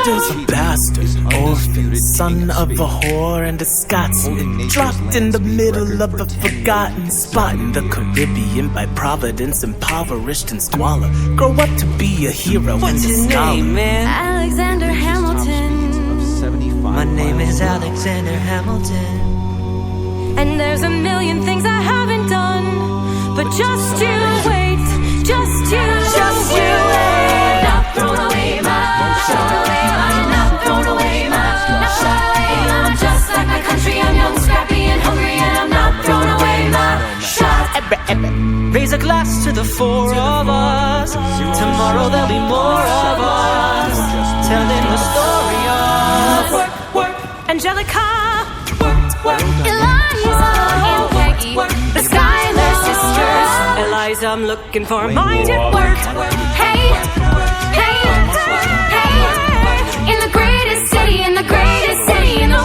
Cheetah's a bastard, orphan, son of a whore and a Scotsman, dropped in the middle of a forgotten spot in the Caribbean by Providence, impoverished and squalor. Grow up to be a hero and a What's your scholar. name, man? Alexander Hamilton. My name is Alexander Hamilton. And there's a million things I haven't done, but just you wait, just you wait. Not thrown away, not thrown away, not thrown away, not thrown away. I'm just like my country, I'm young, scrappy and hungry, and I'm not thrown away, my shot. Raise a glass to the four of us. Tomorrow there'll be more of us, telling the story of Work, Angelica. Eliza and Peggy, the Schuyler sisters. Eliza, I'm looking for a mind at work. Hey, hey, hey, in the greatest city, in the greatest city in the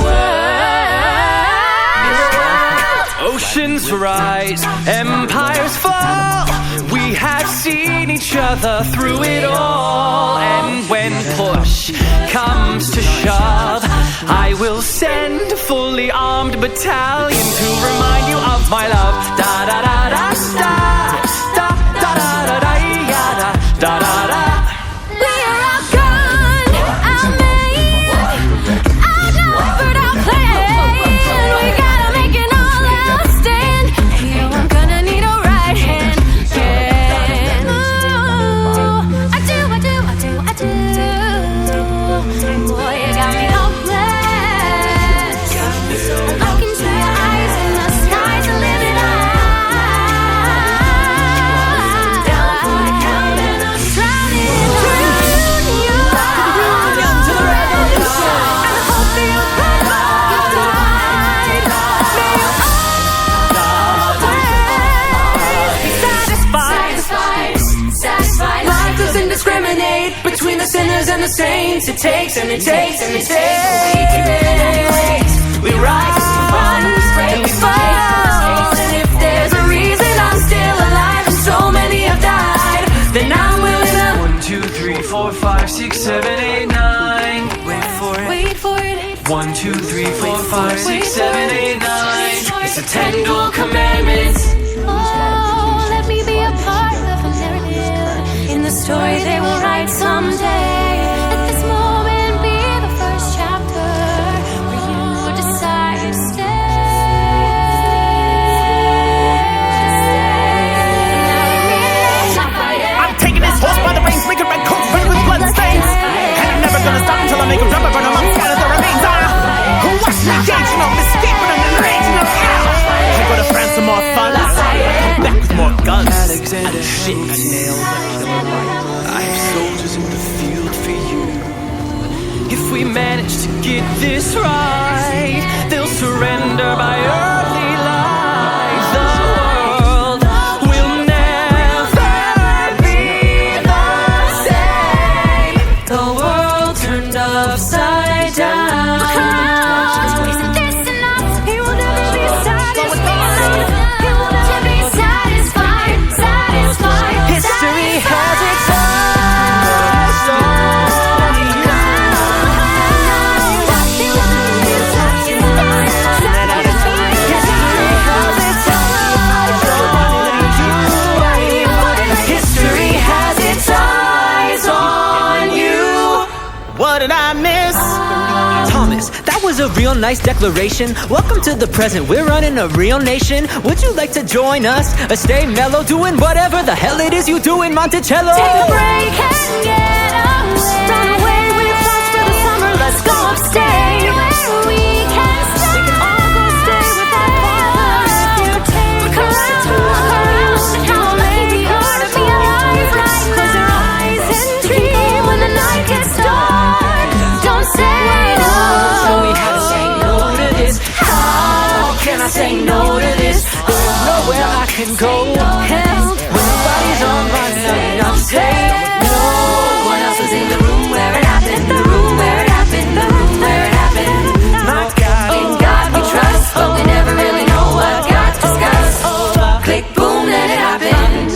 world. Oceans rise, empires fall. We have seen each other through it all. And when push comes to shove, I will send a fully armed battalion to remind you of my love. Da da da da da da da da da da da da da. We are outgunned, outmanned, outnumbered, outplayed. We gotta make an all-out stand. You know I'm gonna need a right hand. Yeah. Ooh, I do. Boy, you got me hopeless. Look into your eyes and the sky's the limit. Down for the count and I'm drowning in you. To the revolution. And I hope that you'll provide. May you always be satisfied. Life doesn't discriminate between the sinners and the saints. It takes and it takes and it takes. We rise and we fall. And if there's a reason I'm still alive and so many have died, then I'm willing to 1, 2, 3, 4, 5, 6, 7, 8, 9. Wait for it. wait for it. 1, 2, 3, 4, 5, 6, 7, 8, 9. It's the 10 dual commandments. Oh, let me be a part of a narrative in the story they will write someday. Let this moment be the first chapter where you decide to stay. I'm taking this horse by the reins, making red coats red with blood stains. And I'm never gonna stop until I make a rubber burn among scatter the remains. Watch me engaging on escaping on the raging of I go to France for more fun, come back with more guns and shit. I have soldiers in the field for you. If we manage to get this right, they'll surrender by early light. The world will never be the same. The world turned upside down. Isn't this enough? He will never be satisfied. He will never be satisfied. History has its eyes on you. History has its eyes on you. What did I miss? Thomas, that was a real nice declaration. Welcome to the present, we're running a real nation. Would you like to join us? Or stay mellow, doing whatever the hell it is you do in Monticello? Take a break and get away. Run away with us for the summer. Let's go upstate where we can stay. We can all go stay with our fathers. If you take a look around, how lucky we are to be alive right now. Close your eyes and dream when the night gets dark. Don't say no. Show me how to say no to this. How can I say no to this? There's nowhere I can go. Help when nobody's on my side. I'm saying no. One else was in the room where it happened. The room where it happened. The room where it happened. My God, In God we trust, but we never really know what got discussed. Click, boom, then it happened.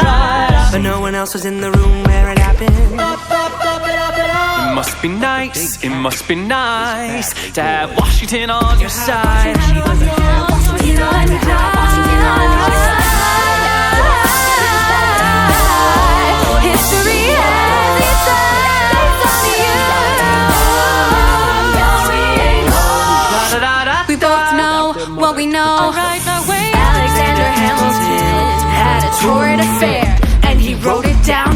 but no one else was in the room where it happened. It must be be nice, it must be nice to have Washington on your side. History has its eyes on you. We both know what we know. Alexander Hamilton had a torrid affair, and he wrote it down